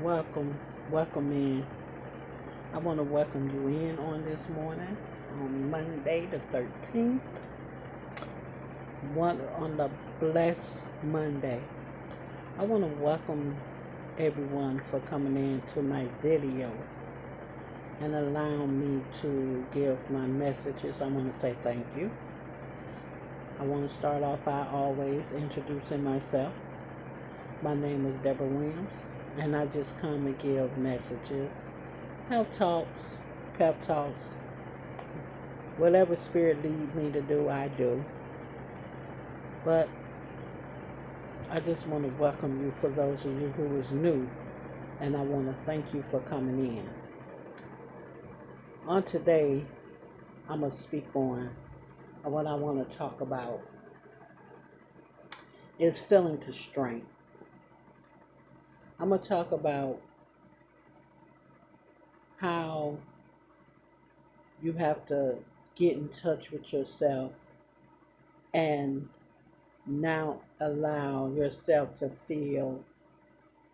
Welcome, welcome in. I want to welcome you in on this morning on Monday the 13th, one on the blessed Monday. I want to welcome everyone for coming in to my video and allowing me to give my messages. I want to say thank you. I want to start off by always introducing myself. My name is Deborah Williams, and I just come and give messages, help talks, pep talks, whatever spirit lead me to do, I do. But I just want to welcome you for those of you who is new, and I want to thank you for coming in. On today, I'm going to speak on what I want to talk about is feeling constraint. I'm going to talk about how you have to get in touch with yourself and now allow yourself to feel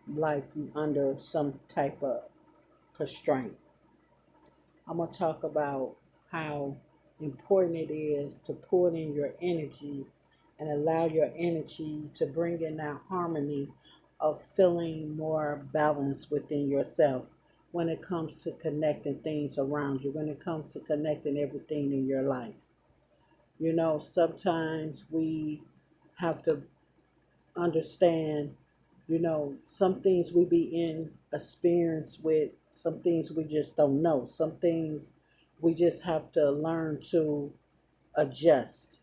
like you under some type of constraint. I'm going to talk about how important it is to pull in your energy and allow your energy to bring in that harmony of feeling more balanced within yourself when it comes to connecting things around you, when it comes to connecting everything in your life. You know, sometimes we have to understand, some things we be in experience with, some things we just don't know. Some things we just have to learn to adjust.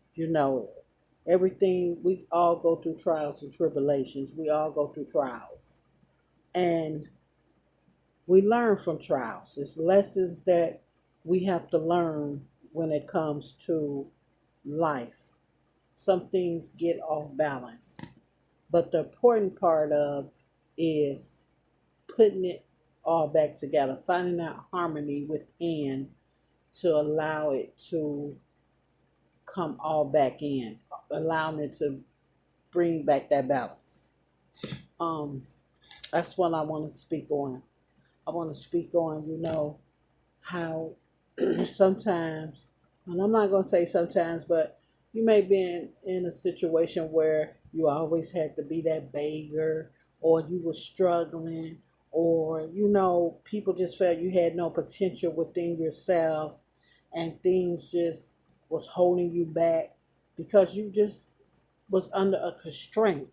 Everything, we all go through trials and tribulations. We all go through trials. And we learn from trials. It's lessons that we have to learn when it comes to life. Some things get off balance. But the important part of is putting it all back together, finding that harmony within to allow it to come all back in, allowing it to bring back that balance. Um, that's what I want to speak on. I want to speak on, how sometimes, and I'm not going to say sometimes, but you may be in a situation where you always had to be that beggar, or you were struggling, or, people just felt you had no potential within yourself, and things just was holding you back because you just was under a constraint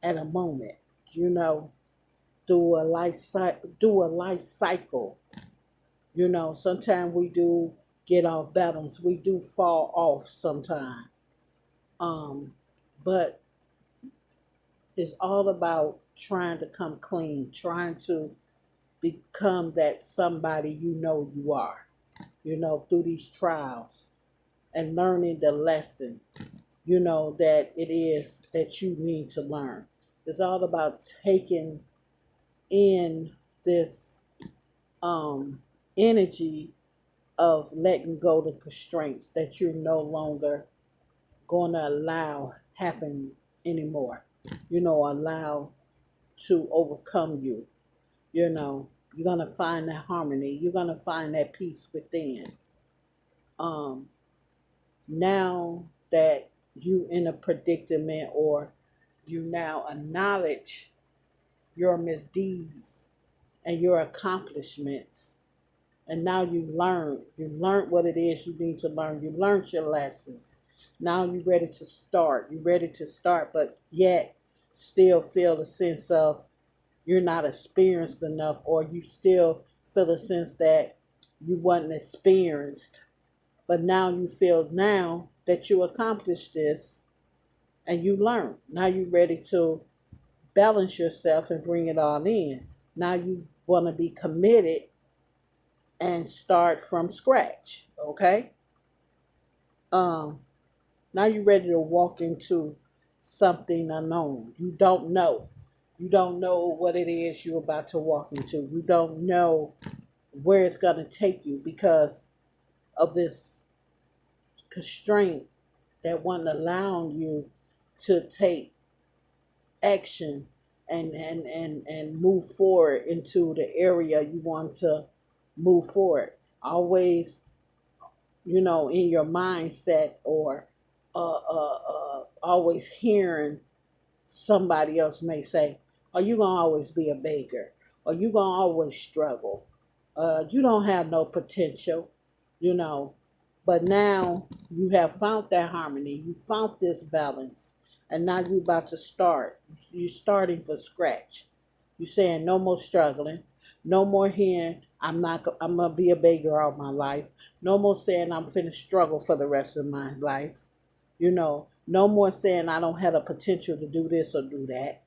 at a moment, you know, through a life cycle. Sometimes we do get off balance. We do fall off sometimes. But it's all about trying to come clean, trying to become that somebody you are, through these trials and learning the lesson, that it is that you need to learn. It's all about taking in this energy of letting go the constraints that you're no longer going to allow happen anymore. Allow to overcome you. You're going to find that harmony. You're going to find that peace within. Now that you in a predicament, or you now acknowledge your misdeeds and your accomplishments, and now you learned what it is you need to learn. You learned your lessons. Now you're ready to start. You're ready to start, but yet still feel a sense of you're not experienced enough, or you still feel a sense that you wasn't experienced. But now you feel now that you accomplished this and you learn. Now you're ready to balance yourself and bring it all in. Now you want to be committed and start from scratch. Okay? Now you're ready to walk into something unknown. You don't know. You don't know what it is you're about to walk into. You don't know where it's going to take you because of this constraint that wasn't allowing you to take action and move forward into the area you want to move forward. Always, in your mindset, or always hearing somebody else may say, "Are you gonna always be a beggar? Or you gonna always struggle? You don't have no potential," you know. But now you have found that harmony. You found this balance, and now you about to start. You're starting from scratch. You saying no more struggling, no more hearing I'm not. I'm gonna be a beggar all my life. No more saying I'm finna struggle for the rest of my life. No more saying I don't have the potential to do this or do that.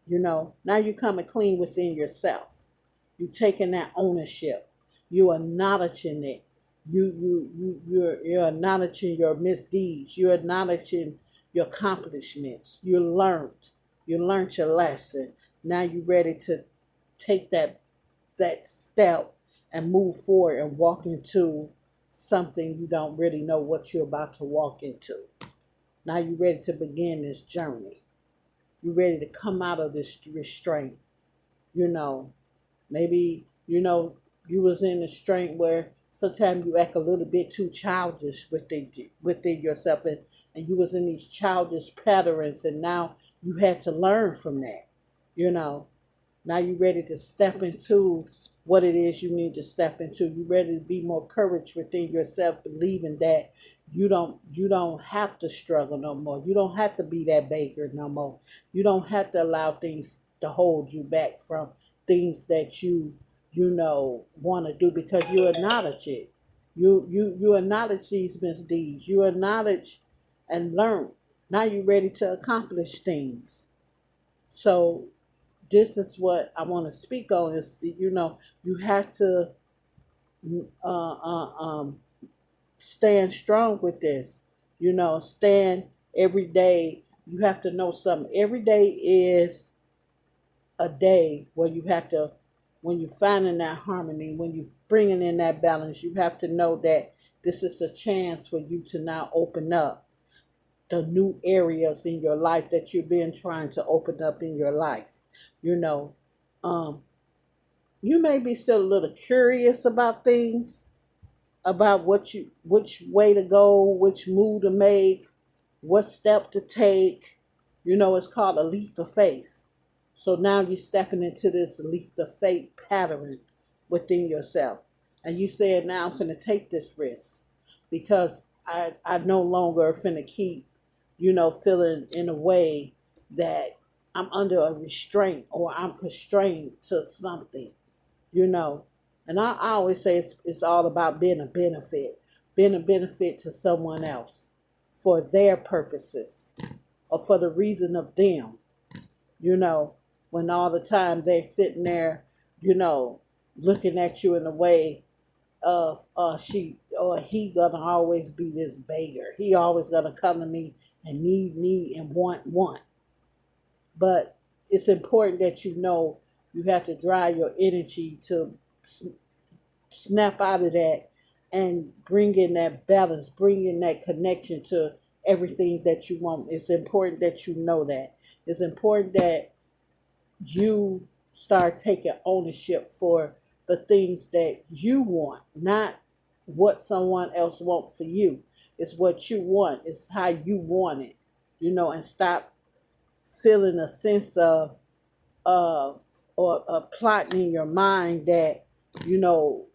Now you're coming clean within yourself. You taking that ownership. You acknowledging it. You're acknowledging your misdeeds. You're acknowledging your accomplishments. You learned your lesson. Now you're ready to take that step and move forward and walk into something you don't really know what you're about to walk into. Now you're ready to begin this journey. You're ready to come out of this restraint. You know, Maybe, you was in a restraint where sometimes you act a little bit too childish within yourself, and you was in these childish patterns, and now you had to learn from that. You know, Now you're ready to step into what it is you need to step into. You're ready to be more courage within yourself, believing that you don't have to struggle no more. You don't have to be that baker no more. You don't have to allow things to hold you back from things that you want to do, because you acknowledge it. You acknowledge these misdeeds. You acknowledge and learn. Now you're ready to accomplish things. So this is what I want to speak on, is you have to uh, uh, um, stand strong with this. Stand every day. You have to know something. Every day is a day where you have to, when you're finding that harmony, when you're bringing in that balance, you have to know that this is a chance for you to now open up the new areas in your life that you've been trying to open up in your life. You know, um, you may be still a little curious about things, about which way to go, which move to make, what step to take. It's called a leap of faith. So now you're stepping into this leap of faith pattern within yourself. And you said, now I'm finna take this risk, because I no longer finna keep, feeling in a way that I'm under a restraint or I'm constrained to something, you know. And I always say it's all about being a benefit to someone else for their purposes or for the reason of them, you know, when all the time they're sitting there, you know, looking at you in a way of she or he gonna always be this beggar. He always gonna come to me and need and want. But it's important that you have to drive your energy to snap out of that and bring in that balance, bring in that connection to everything that you want. It's important that you know that. It's important that you start taking ownership for the things that you want, not what someone else wants for you. It's what you want. It's how you want it, and stop feeling a sense of or a plot in your mind that, you know,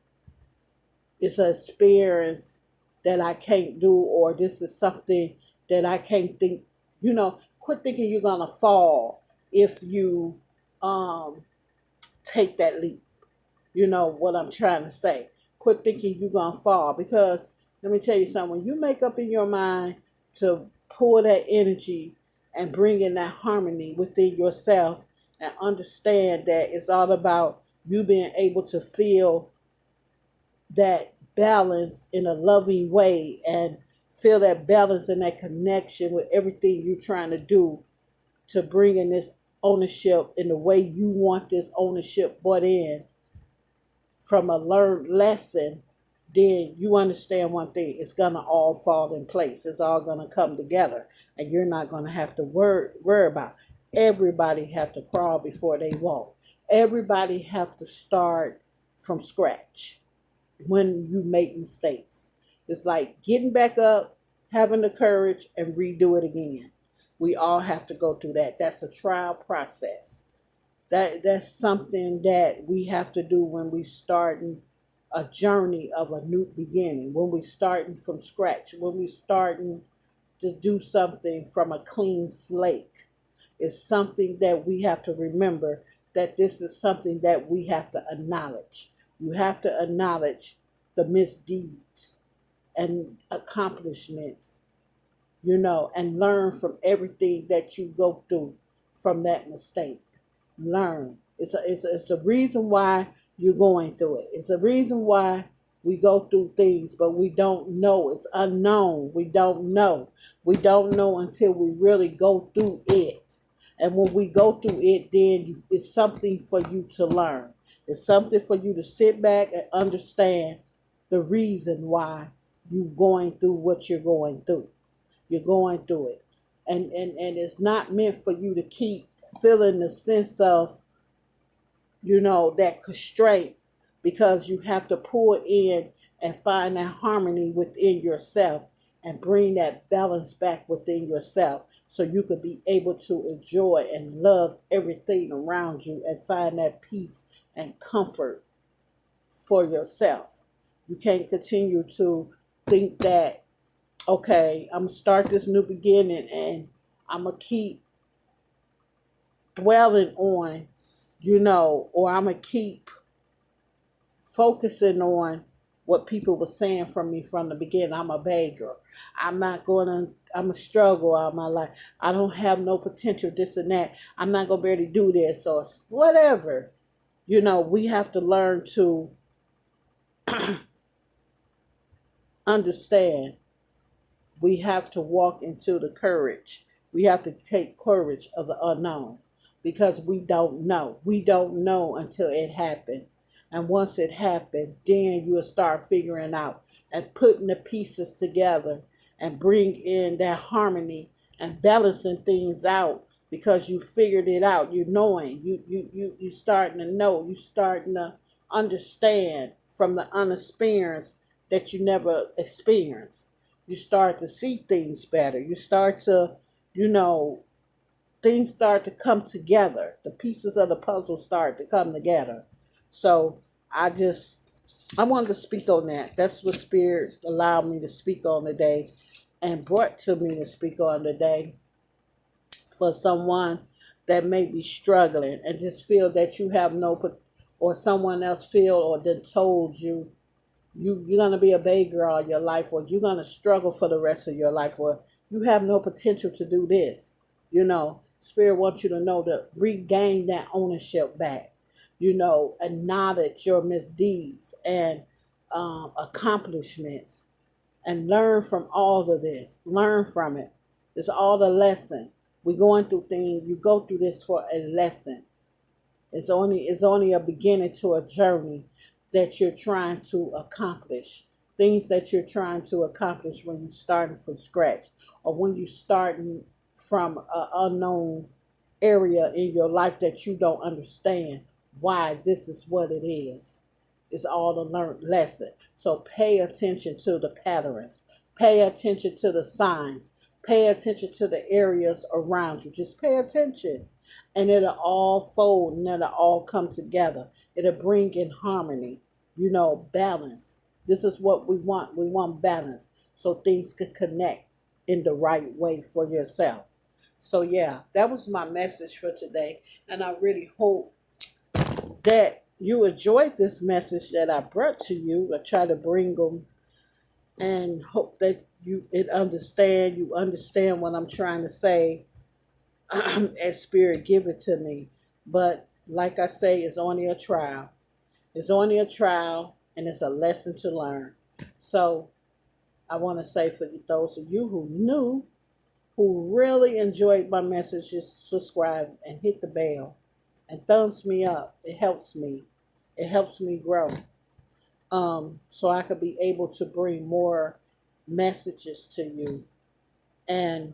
it's an experience that I can't do, or this is something that I can't think. Quit thinking you're gonna fall if you um, take that leap. You know what I'm trying to say. Quit thinking you're gonna fall, because let me tell you something. When you make up in your mind to pull that energy and bring in that harmony within yourself, and understand that it's all about you being able to feel that balance in a loving way, and feel that balance and that connection with everything you're trying to do to bring in this ownership in the way you want this ownership brought in from a learned lesson. Then you understand one thing: it's gonna all fall in place. It's all gonna come together, and you're not gonna have to worry about Everybody have to crawl before they walk. Everybody have to start from scratch when you make mistakes. It's like getting back up, having the courage, and redo it again. We all have to go through that. That's a trial process. That's something that we have to do when we starting a journey of a new beginning. When we starting from scratch. When we starting to do something from a clean slate. It's something that we have to remember that this is something that we have to acknowledge. You have to acknowledge the misdeeds and accomplishments, and learn from everything that you go through from that mistake. Learn. It's a reason why you're going through it. It's a reason why we go through things, but we don't know. It's unknown. We don't know. We don't know until we really go through it. And when we go through it, then it's something for you to learn. It's something for you to sit back and understand the reason why you're going through what you're going through. You're going through it. And it's not meant for you to keep feeling the sense of, that constraint, because you have to pull in and find that harmony within yourself and bring that balance back within yourself so you could be able to enjoy and love everything around you and find that peace and comfort for yourself. You can't continue to think that, okay, I'm gonna start this new beginning and I'm gonna keep dwelling on, or I'm gonna keep focusing on what people were saying from me from the beginning. I'm a beggar. I'm a struggle all my life. I don't have no potential, this and that. I'm not gonna be able to do this or whatever. We have to learn to understand. We have to walk into the courage. We have to take courage of the unknown because we don't know. We don't know until it happened. And once it happened, then you'll start figuring out and putting the pieces together and bring in that harmony and balancing things out because you figured it out. You're knowing. You starting to know. You starting to understand from the unexperienced that you never experienced. You start to see things better. You start to, things start to come together. The pieces of the puzzle start to come together. So I wanted to speak on that. That's what Spirit allowed me to speak on today and brought to me to speak on today for someone that may be struggling and just feel that you have or someone else feel or then told you you're going to be a beggar all your life, or you're going to struggle for the rest of your life, or you have no potential to do this. Spirit wants you to know to regain that ownership back, acknowledge your misdeeds and accomplishments and learn from all of this. Learn from it. It's all a lesson. We're going through things. You go through this for a lesson. It's only a beginning to a journey that you're trying to accomplish. Things that you're trying to accomplish when you're starting from scratch or when you're starting from an unknown area in your life that you don't understand why this is what it is. It's all a learned lesson. So pay attention to the patterns. Pay attention to the signs. Pay attention to the areas around you. Just pay attention. And it'll all fold and it'll all come together. It'll bring in harmony, balance. This is what we want. We want balance so things could connect in the right way for yourself. So, yeah, that was my message for today. And I really hope that you enjoyed this message that I brought to you. I try to bring them and hope that you understand what I'm trying to say as Spirit give it to me. But like I say, it's only a trial. It's only a trial and it's a lesson to learn. So I want to say for those of you who really enjoyed my message, just subscribe and hit the bell and thumbs me up. It helps me. It helps me grow. So I could be able to bring more messages to you. And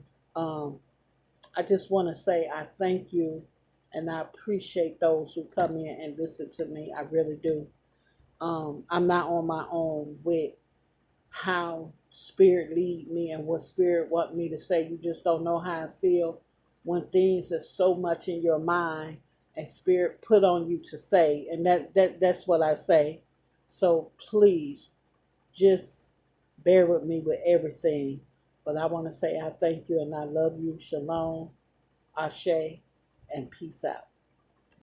I just want to say I thank you, and I appreciate those who come in and listen to me. I really do. I'm not on my own with how spirit lead me and what spirit want me to say. You just don't know how I feel when things are so much in your mind and spirit put on you to say, and that's what I say. So please just bear with me with everything. But I want to say I thank you and I love you. Shalom, Ashe, and peace out.